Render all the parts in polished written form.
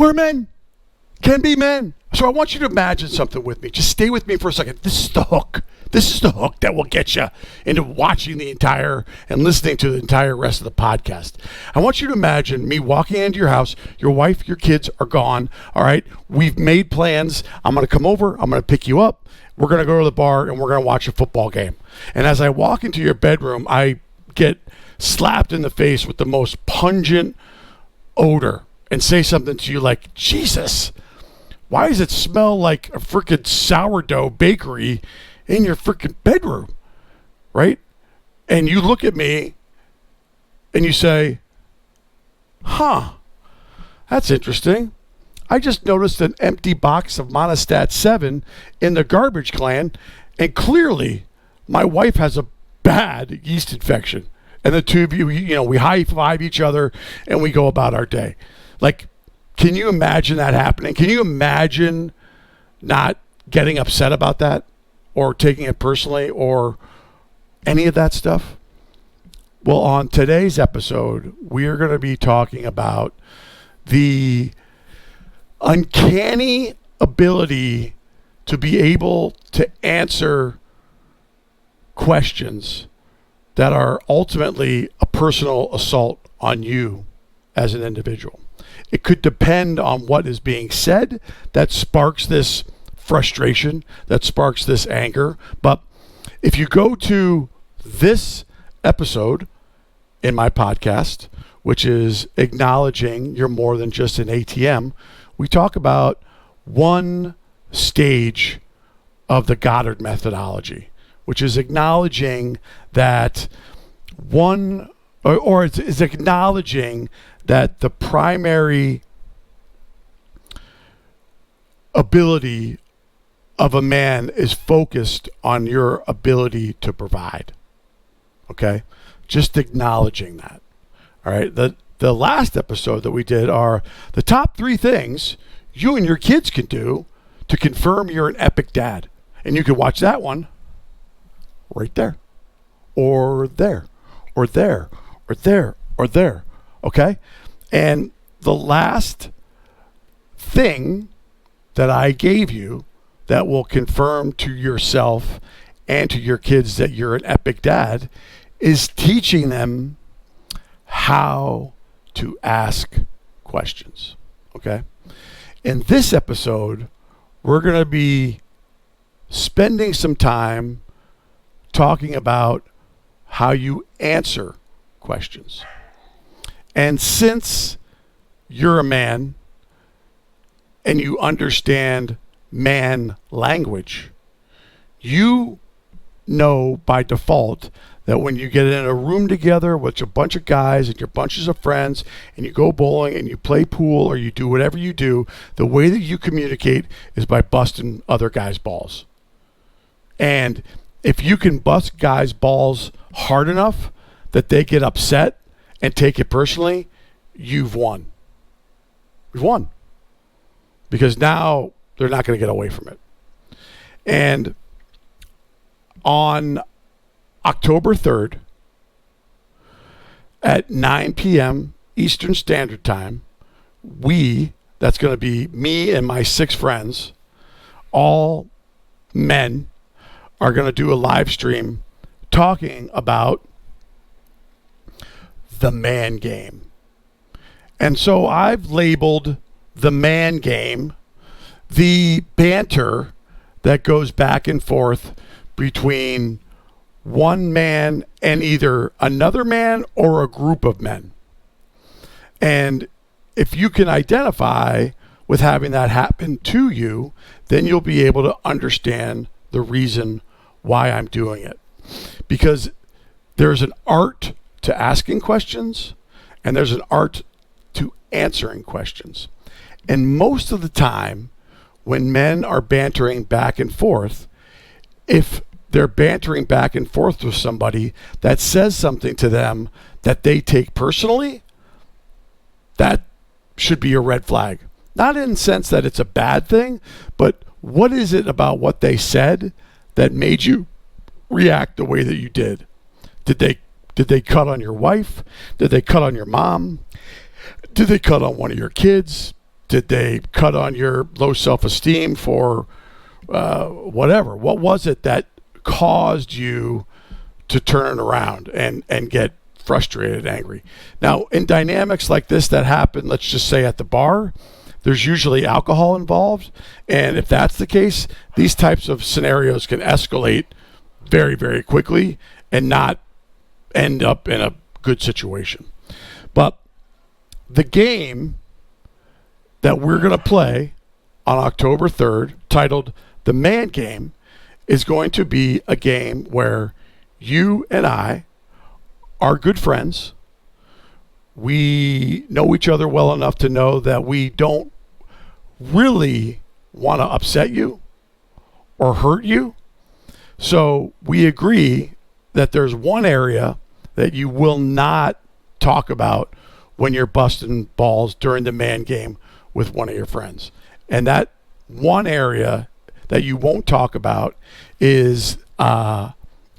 where men can be men. So I want you to imagine something with me. Just stay with me for a second. This is the hook. This is the hook that will get you into watching the entire and listening to the entire rest of the podcast. I want you to imagine me walking into your house. Your wife, your kids are gone. All right. We've made plans. I'm going to come over. I'm going to pick you up. We're going to go to the bar and we're going to watch a football game. And as I walk into your bedroom, I get slapped in the face with the most pungent odor and say something to you like, Jesus, why does it smell like a freaking sourdough bakery in your freaking bedroom, right? And you look at me and you say, that's interesting. I just noticed an empty box of Monistat 7 in the garbage can, and clearly my wife has a bad yeast infection. And the two of you, we high-five each other and we go about our day. Like, can you imagine that happening? Can you imagine not getting upset about that or taking it personally or any of that stuff? Well, on today's episode, we are going to be talking about the uncanny ability to be able to answer questions that are ultimately a personal assault on you as an individual. It could depend on what is being said that sparks this frustration, that sparks this anger. But if you go to this episode in my podcast, which is acknowledging you're more than just an ATM, we talk about one stage of the Goddard methodology, which is acknowledging that it's acknowledging that the primary ability of a man is focused on your ability to provide. Okay? Just acknowledging that. All right? The last episode that we did are the top 3 things you and your kids can do to confirm you're an epic dad. And you can watch that one right there, or there, or there, or there, or there. Okay? And the last thing that I gave you that will confirm to yourself and to your kids that you're an epic dad is teaching them how to ask questions. Okay? In this episode, we're going to be spending some time talking about how you answer questions. And since you're a man and you understand man language, you know by default that when you get in a room together with a bunch of guys and your bunches of friends and you go bowling and you play pool or you do whatever you do, the way that you communicate is by busting other guys' balls. And if you can bust guys' balls hard enough that they get upset and take it personally, you've won. You've won. Because now they're not going to get away from it. And on October 3rd at 9 p.m. Eastern Standard Time, that's going to be me and my 6 friends, all men, are going to do a live stream talking about the man game. And so I've labeled the man game the banter that goes back and forth between one man and either another man or a group of men. And if you can identify with having that happen to you, then you'll be able to understand the reason why I'm doing it. Because there's an art to asking questions and there's an art to answering questions. And most of the time, when men are bantering back and forth, if they're bantering back and forth with somebody that says something to them that they take personally, that should be a red flag. Not in the sense that it's a bad thing, but what is it about what they said that made you react the way that you did? Did they cut on your wife? Did they cut on your mom? Did they cut on one of your kids? Did they cut on your low self-esteem for whatever? What was it that caused you to turn it around and get frustrated, angry? Now, in dynamics like this that happen, let's just say at the bar, there's usually alcohol involved. And if that's the case, these types of scenarios can escalate very, very quickly and not end up in a good situation. But the game that we're going to play on October 3rd, titled The Man Game, is going to be a game where you and I are good friends. We know each other well enough to know that we don't really want to upset you or hurt you. So we agree that there's one area that you will not talk about when you're busting balls during the man game with one of your friends. And that one area that you won't talk about is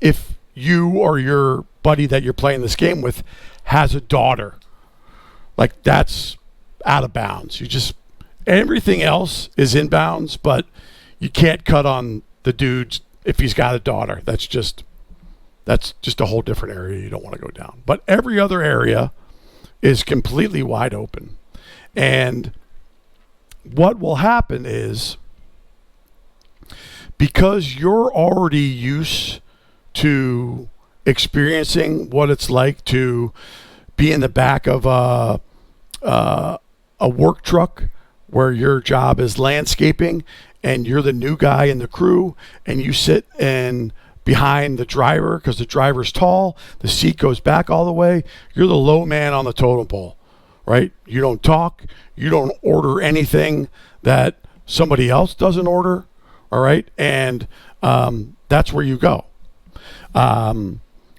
if you or your buddy that you're playing this game with has a daughter. Like, that's out of bounds. Everything else is in bounds, but you can't cut on the dudes if he's got a daughter. That's just a whole different area you don't want to go down. But every other area is completely wide open. And what will happen is, because you're already used to experiencing what it's like to be in the back of a work truck where your job is landscaping and you're the new guy in the crew and you sit behind the driver because the driver's tall, the seat goes back all the way, you're the low man on the totem pole, right? You don't talk, you don't order anything that somebody else doesn't order, all right? And that's where you go.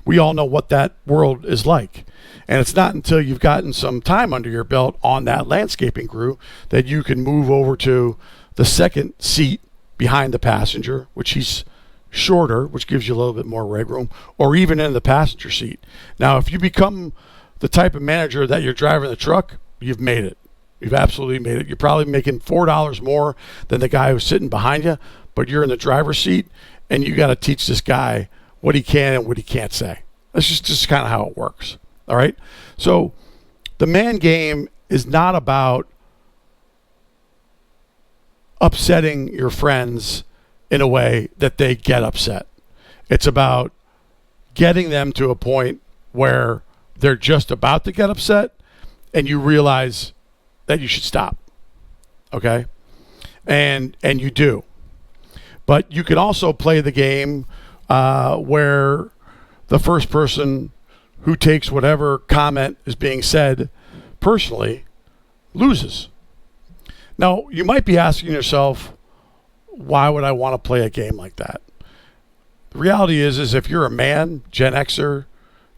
We all know what that world is like. And it's not until you've gotten some time under your belt on that landscaping crew that you can move over to the second seat behind the passenger, which he's shorter, which gives you a little bit more leg room, or even in the passenger seat. Now, if you become the type of manager that you're driving the truck, you've made it. You've absolutely made it. You're probably making $4 more than the guy who's sitting behind you, but you're in the driver's seat, and you got to teach this guy what he can and what he can't say. That's just kind of how it works. All right. So the man game is not about upsetting your friends in a way that they get upset. It's about getting them to a point where they're just about to get upset and you realize that you should stop. Okay. And you do. But you can also play the game where the first person who takes whatever comment is being said personally loses. Now, you might be asking yourself, why would I want to play a game like that? The reality is if you're a man, Gen Xer,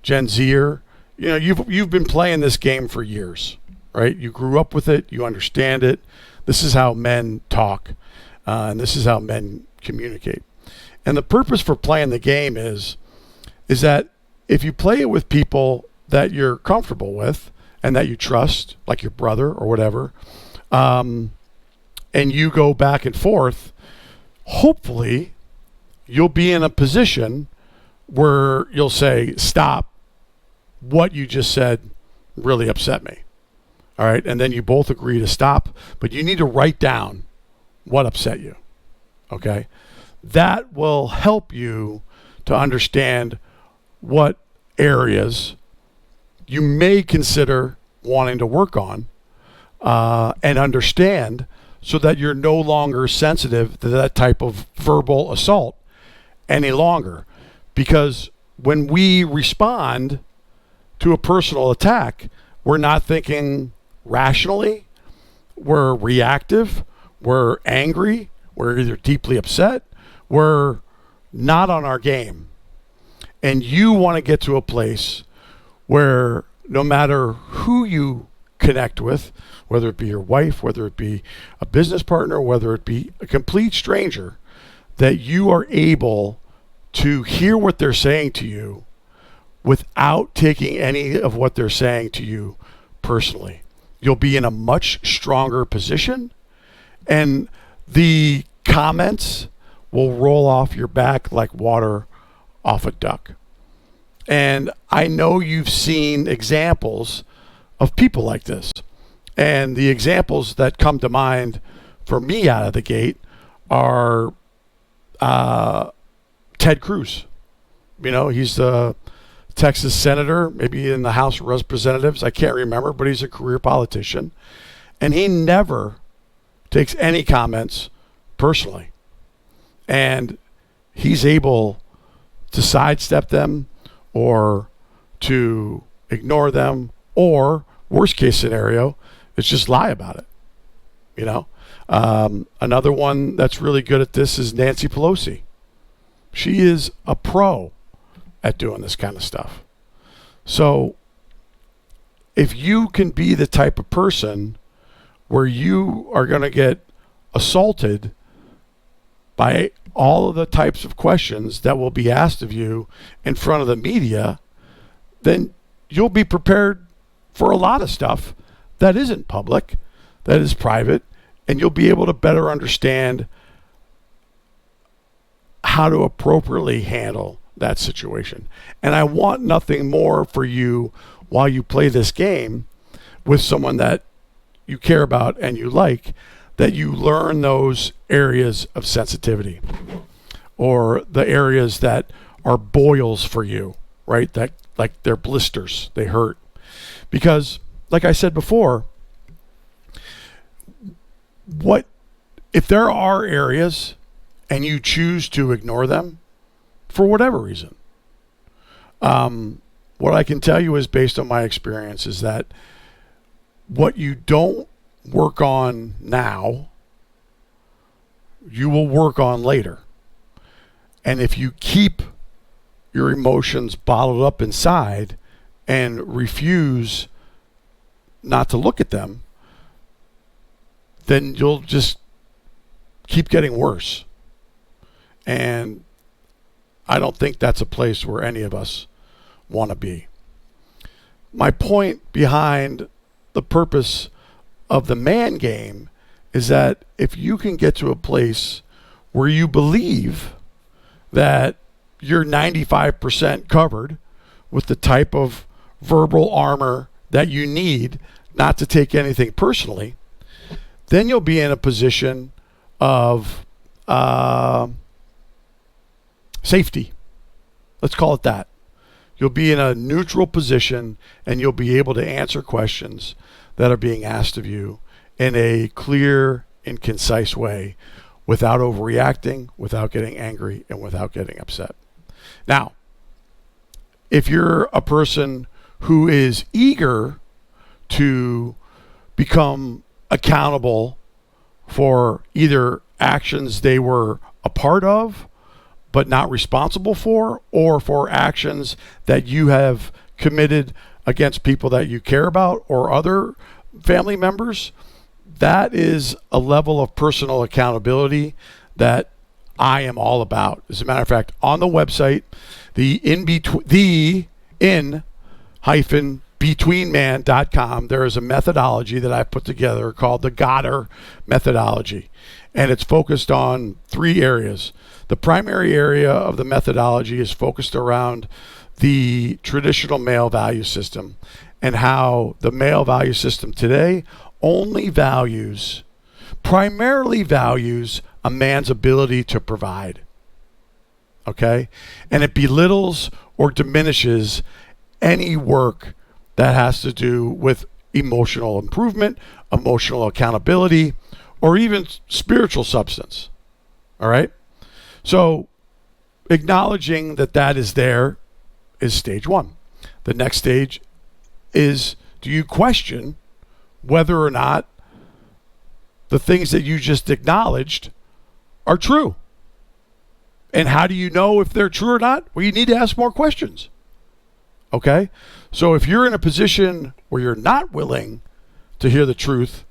Gen Zer, you've been playing this game for years, right? You grew up with it, you understand it. This is how men talk, and this is how men communicate. And the purpose for playing the game is that if you play it with people that you're comfortable with and that you trust, like your brother or whatever, and you go back and forth, hopefully you'll be in a position where you'll say, stop, what you just said really upset me. All right. And then you both agree to stop, but you need to write down what upset you. Okay. That will help you to understand what areas you may consider wanting to work on and understand, so that you're no longer sensitive to that type of verbal assault any longer. Because when we respond to a personal attack, we're not thinking rationally, we're reactive, we're angry, we're either deeply upset, we're not on our game. And you want to get to a place where no matter who you connect with, whether it be your wife, whether it be a business partner, whether it be a complete stranger, that you are able to hear what they're saying to you without taking any of what they're saying to you personally. you'll be in a much stronger position, and the comments will roll off your back like water off a duck. And I know you've seen examples of people like this. And the examples that come to mind for me out of the gate are Ted Cruz. You know, he's the Texas senator, maybe in the House of Representatives. I can't remember, but he's a career politician. And he never takes any comments personally. And he's able to sidestep them or to ignore them, or worst case scenario, is just lie about it. You know, another one that's really good at this is Nancy Pelosi. She is a pro at doing this kind of stuff. So if you can be the type of person where you are going to get assaulted by all of the types of questions that will be asked of you in front of the media, then you'll be prepared for a lot of stuff that isn't public, that is private, and you'll be able to better understand how to appropriately handle that situation. And I want nothing more for you while you play this game with someone that you care about and you like, that you learn those areas of sensitivity or the areas that are boils for you, right? That, like, they're blisters, they hurt. Because, like I said before, what if there are areas and you choose to ignore them for whatever reason? What I can tell you is, based on my experience, is that what you don't work on now, you will work on later. And if you keep your emotions bottled up inside and refuse not to look at them, then you'll just keep getting worse. And I don't think that's a place where any of us want to be. My point behind the purpose of the man game is that if you can get to a place where you believe that you're 95% covered with the type of verbal armor that you need not to take anything personally, then you'll be in a position of safety. Let's call it that. You'll be in a neutral position, and you'll be able to answer questions that are being asked of you in a clear and concise way, without overreacting, without getting angry, and without getting upset. Now, if you're a person who is eager to become accountable for either actions they were a part of but not responsible for, or for actions that you have committed against people that you care about or other family members, that is a level of personal accountability that I am all about. As a matter of fact, on the website, thein-betweenman.com, there is a methodology that I put together called the Goddard methodology. And it's focused on 3 areas. The primary area of the methodology is focused around the traditional male value system, and how the male value system today primarily values a man's ability to provide. Okay? And it belittles or diminishes any work that has to do with emotional improvement, emotional accountability, or even spiritual substance. All right? So acknowledging that that is there is stage 1. The next stage is, do you question whether or not the things that you just acknowledged are true? And how do you know if they're true or not? Well, you need to ask more questions. Okay? So if you're in a position where you're not willing to hear the truth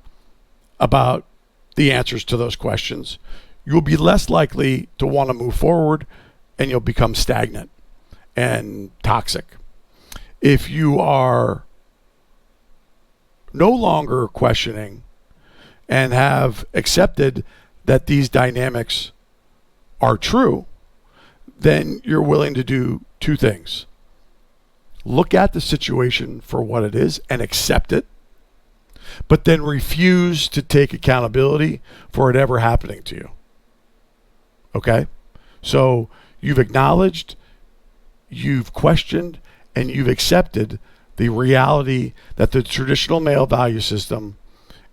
about the answers to those questions, you'll be less likely to want to move forward, and you'll become stagnant and toxic. If you are no longer questioning and have accepted that these dynamics are true, then you're willing to do two things. Look at the situation for what it is and accept it, but then refuse to take accountability for it ever happening to you. Okay? So you've acknowledged, you've questioned, and you've accepted the reality that the traditional male value system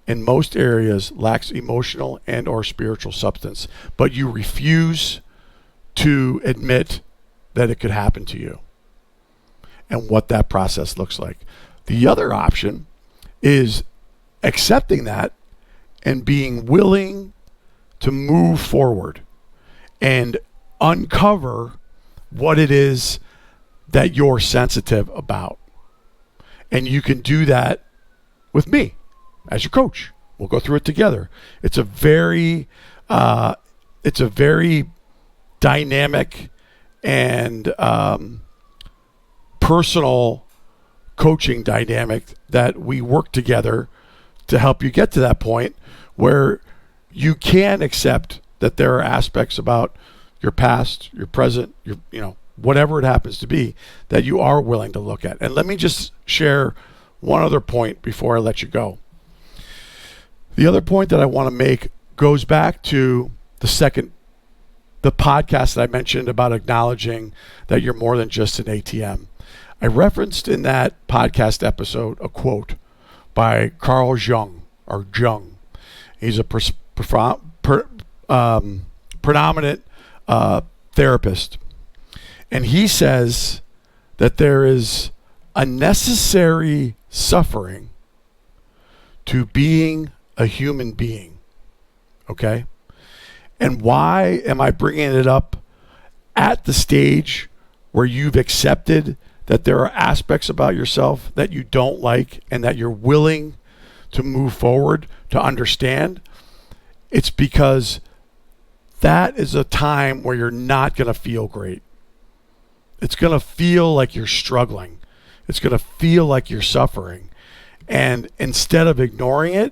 in most areas lacks emotional and or spiritual substance, but you refuse to admit that it could happen to you and what that process looks like. The other option is accepting that and being willing to move forward and uncover what it is that you're sensitive about. And you can do that with me as your coach. We'll go through it together. It's a very dynamic and personal coaching dynamic that we work together to help you get to that point where you can accept that there are aspects about your past, your present, your whatever it happens to be that you are willing to look at. And let me just share one other point before I let you go. The other point that I want to make goes back to the podcast that I mentioned about acknowledging that you're more than just an ATM. I referenced in that podcast episode a quote by Carl Jung. He's a predominant therapist. And he says that there is a necessary suffering to being a human being. Okay? And why am I bringing it up at the stage where you've accepted that there are aspects about yourself that you don't like and that you're willing to move forward to understand? It's because that is a time where you're not going to feel great. It's going to feel like you're struggling. It's going to feel like you're suffering. And instead of ignoring it,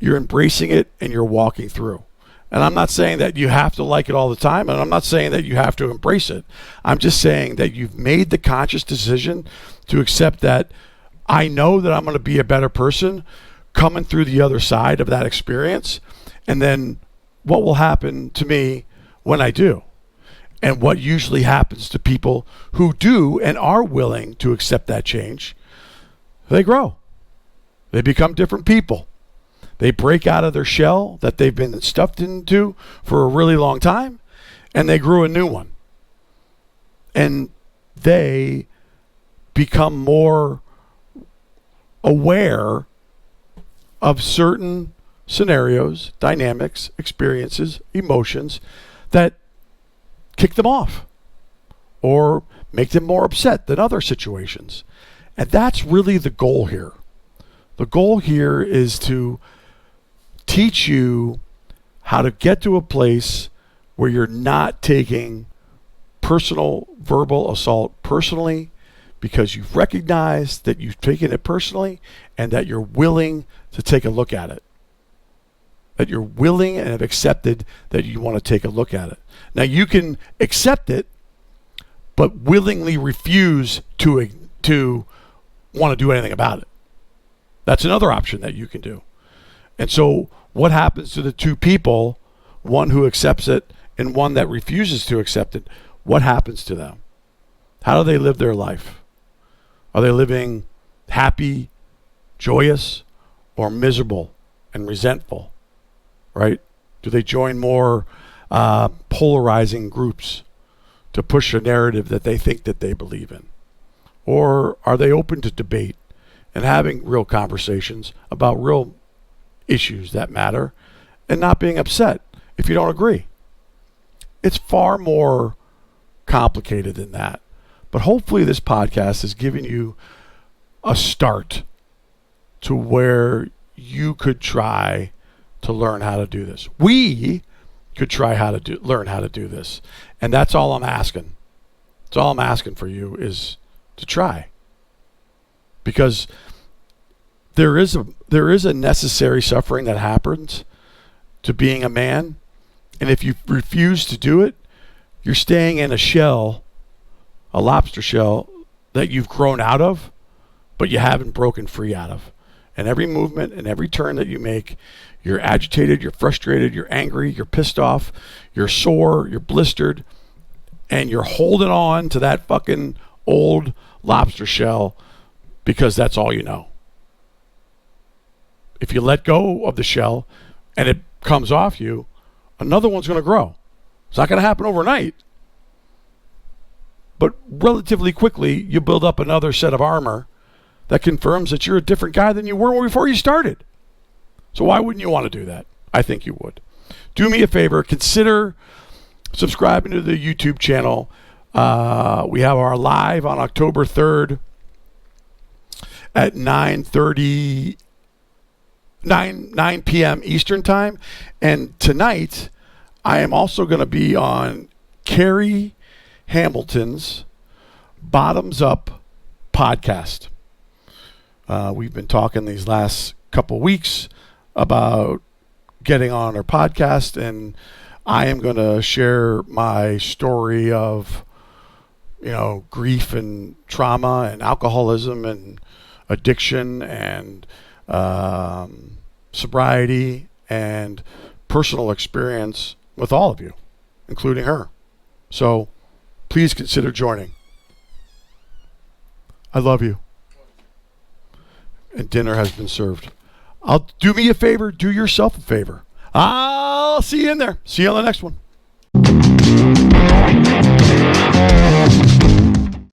you're embracing it and you're walking through. And I'm not saying that you have to like it all the time, and I'm not saying that you have to embrace it. I'm just saying that you've made the conscious decision to accept that I know that I'm going to be a better person coming through the other side of that experience. And then what will happen to me when I do? And what usually happens to people who do and are willing to accept that change, they grow. They become different people. They break out of their shell that they've been stuffed into for a really long time, and they grew a new one. And they become more aware of certain scenarios, dynamics, experiences, emotions that kick them off or make them more upset than other situations. And that's really the goal here. The goal here is to teach you how to get to a place where you're not taking personal verbal assault personally because you've recognized that you've taken it personally and that you're willing to take a look at it. That you're willing and have accepted that you want to take a look at it. Now you can accept it, but willingly refuse to want to do anything about it. That's another option that you can do. And so what happens to the two people, one who accepts it and one that refuses to accept it? What happens to them? How do they live their life? Are they living happy, joyous, or miserable and resentful? Right? Do they join more polarizing groups to push a narrative that they think that they believe in? Or are they open to debate and having real conversations about real issues that matter and not being upset if you don't agree? It's far more complicated than that. But hopefully this podcast has given you a start to where you could try to learn how to do this. We could try learn how to do this. And that's all I'm asking. That's all I'm asking for you is to try. Because there is a necessary suffering that happens to being a man. And if you refuse to do it, you're staying in a shell, a lobster shell that you've grown out of, but you haven't broken free out of. And every movement and every turn that you make, you're agitated, you're frustrated, you're angry, you're pissed off, you're sore, you're blistered, and you're holding on to that fucking old lobster shell because that's all you know. If you let go of the shell and it comes off you, another one's going to grow. It's not going to happen overnight. But relatively quickly, you build up another set of armor that confirms that you're a different guy than you were before you started. So why wouldn't you want to do that? I think you would. Do me a favor, consider subscribing to the YouTube channel. We have our live on October 3rd at 9 p.m. Eastern time. And tonight, I am also going to be on Carrie Hamilton's Bottoms Up podcast. We've been talking these last couple weeks about getting on her podcast, and I am going to share my story of, grief and trauma and alcoholism and addiction and sobriety and personal experience with all of you, including her. So please consider joining. I love you. And dinner has been served. Do me a favor. Do yourself a favor. I'll see you in there. See you on the next one.